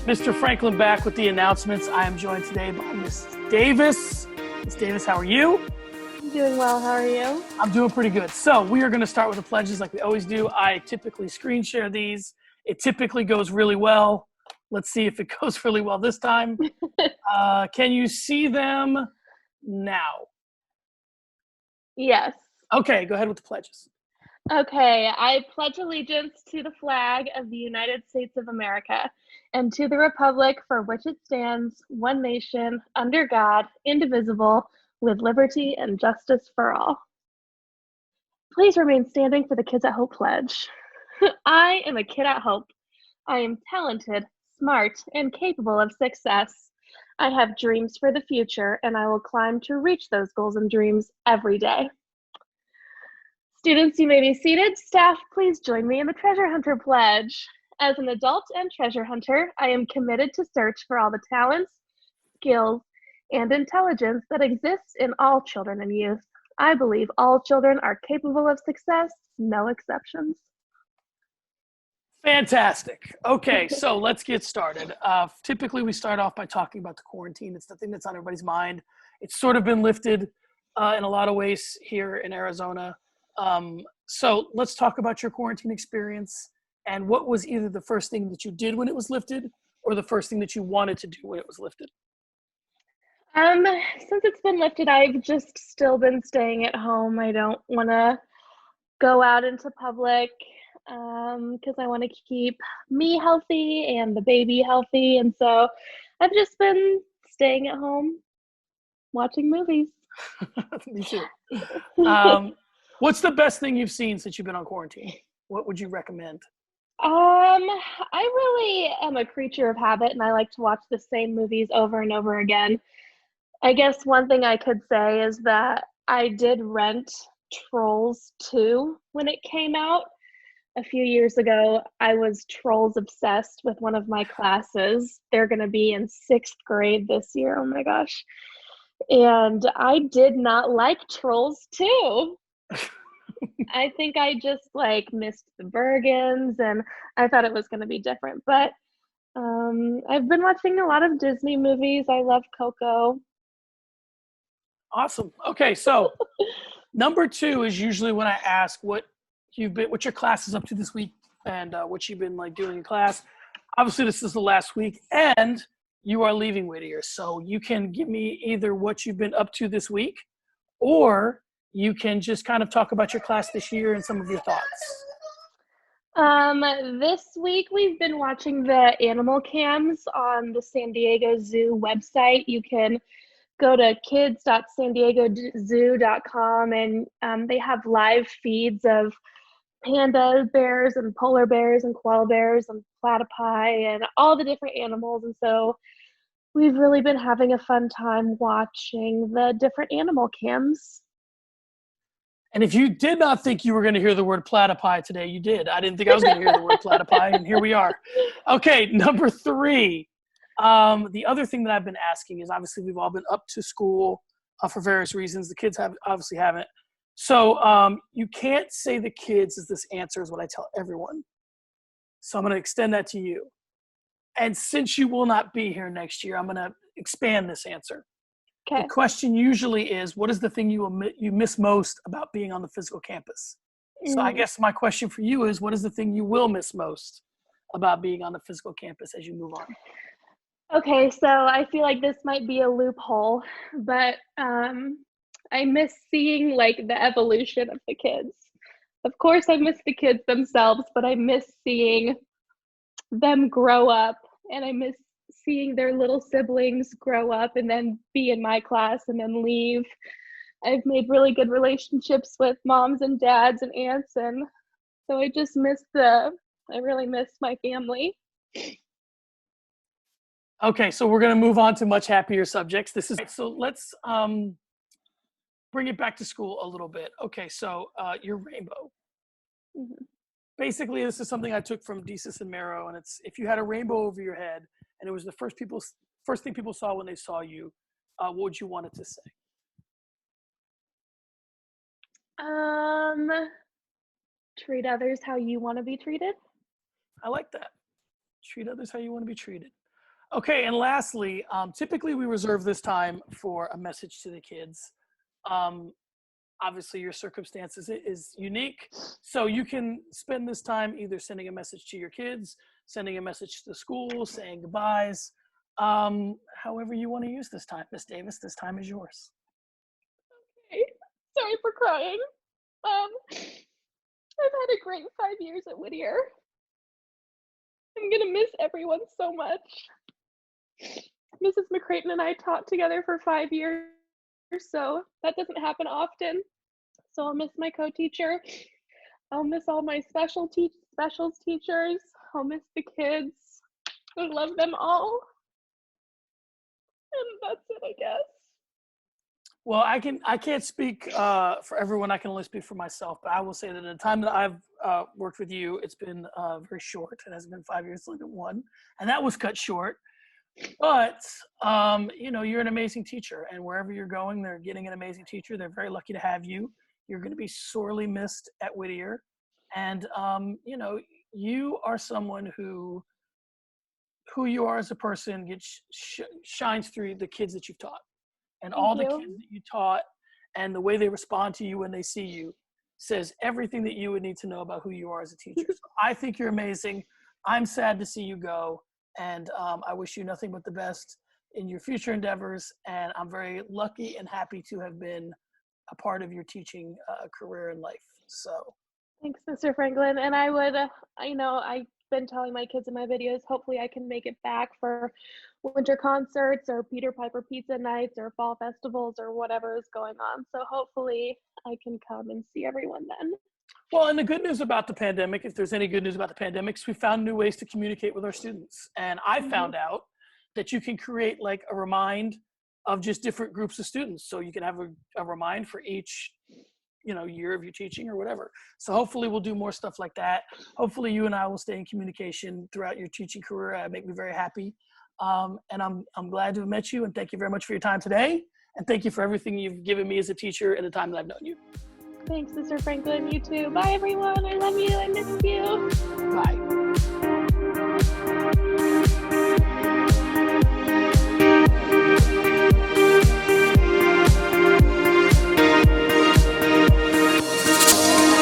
Mr. Franklin back with the announcements. I am joined today by Miss Davis. Miss Davis, how are you? I'm doing well. How are you? I'm doing pretty good. So we are going to start with the pledges like we always do. I typically screen share these. It typically goes really well. Let's see if it goes really well this time. Can you see them now? Yes. Okay, go ahead with the pledges. Okay. I pledge allegiance to the flag of the United States of America and to the republic for which it stands, one nation, under God, indivisible, with liberty and justice for all. Please remain standing for the Kids at Hope pledge. I am a kid at Hope. I am talented, smart, and capable of success. I have dreams for the future, and I will climb to reach those goals and dreams every day. Students, you may be seated. Staff, please join me in the Treasure Hunter Pledge. As an adult and treasure hunter, I am committed to search for all the talents, skills, and intelligence that exists in all children and youth. I believe all children are capable of success, no exceptions. Fantastic. Okay, so let's get started. Typically, we start off by talking about the quarantine. It's the thing that's on everybody's mind. It's sort of been lifted in a lot of ways here in Arizona. So let's talk about your quarantine experience and what was either the first thing that you did when it was lifted or the first thing that you wanted to do when it was lifted. Since it's been lifted, I've just still been staying at home. I don't want to go out into public because I want to keep me healthy and the baby healthy. And so I've just been staying at home watching movies. Me too. What's the best thing you've seen since you've been on quarantine? What would you recommend? I really am a creature of habit, and I like to watch the same movies over and over again. I guess one thing I could say is that I did rent Trolls 2 when it came out. A few years ago, I was Trolls obsessed with one of my classes. They're going to be in 6th grade this year. Oh my gosh. And I did not like Trolls 2. I think I just missed the Bergens and I thought it was going to be different. But I've been watching a lot of Disney movies. I love Coco. Awesome. Okay, so number 2 is usually when I ask what your class is up to this week and what you've been doing in class. Obviously, this is the last week, and you are leaving Whittier, so you can give me either what you've been up to this week, or you can just kind of talk about your class this year and some of your thoughts. This week we've been watching the animal cams on the San Diego Zoo website. You can go to kids.sandiegozoo.com and they have live feeds of panda bears and polar bears and koala bears and platypi and all the different animals. And so we've really been having a fun time watching the different animal cams. And if you did not think you were going to hear the word platypi today, you did. I didn't think I was going to hear the word platypi, and here we are. Okay, number 3. The other thing that I've been asking is, obviously, we've all been up to school for various reasons. The kids obviously haven't. So you can't say the kids is this answer is what I tell everyone. So I'm going to extend that to you. And since you will not be here next year, I'm going to expand this answer. Okay. The question usually is, what is the thing you miss most about being on the physical campus? So I guess my question for you is, what is the thing you will miss most about being on the physical campus as you move on? Okay, so I feel like this might be a loophole, but I miss seeing the evolution of the kids. Of course, I miss the kids themselves, but I miss seeing them grow up, and I miss seeing their little siblings grow up and then be in my class and then leave. I've made really good relationships with moms and dads and aunts, and so I really miss my family. Okay, so we're going to move on to much happier subjects. So let's bring it back to school a little bit. Okay, so your rainbow. Mm-hmm. Basically, this is something I took from Desus and Mero, and it's if you had a rainbow over your head, and it was the first thing people saw when they saw you, what would you want it to say? Treat others how you want to be treated. I like that. Treat others how you want to be treated. Okay, and lastly, typically we reserve this time for a message to the kids. Um, Obviously, your circumstances is unique, so you can spend this time either sending a message to your kids, sending a message to the school, saying goodbyes, however you want to use this time. Miss Davis, this time is yours. Okay. Sorry for crying. I've had a great 5 years at Whittier. I'm gonna miss everyone so much. Mrs. McCrayton and I taught together for 5 years, so that doesn't happen often. So I'll miss my co-teacher. I'll miss all my specials teachers. I'll miss the kids. I love them all. And that's it, I guess. Well, I can't speak for everyone. I can only speak for myself. But I will say that the time that I've worked with you, it's been very short. It hasn't been 5 years, it's only been one, and that was cut short. But you know, you're an amazing teacher, and wherever you're going, they're getting an amazing teacher. They're very lucky to have you. You're going to be sorely missed at Whittier, and you know, you are someone who you are as a person shines through the kids that you've taught. And all the kids that you taught and the way they respond to you when they see you says everything that you would need to know about who you are as a teacher. So I think you're amazing. I'm sad to see you go. And I wish you nothing but the best in your future endeavors. And I'm very lucky and happy to have been a part of your teaching career and life. So Thanks, Mr. Franklin. And I would, I've been telling my kids in my videos, hopefully I can make it back for winter concerts or Peter Piper pizza nights or fall festivals or whatever is going on. So hopefully I can come and see everyone then. well, and the good news about the pandemic, if there's any good news about the pandemic, is we found new ways to communicate with our students. And I found out that you can create like a remind of just different groups of students. So you can have a remind for each, you know, year of your teaching or whatever. So hopefully we'll do more stuff like that. Hopefully you and I will stay in communication throughout your teaching career. It make me very happy. And I'm glad to have met you, and thank you very much for your time today. And thank you for everything you've given me as a teacher in the time that I've known you. Thanks, Mr. Franklin. You too. Bye, everyone. I love you. I miss you.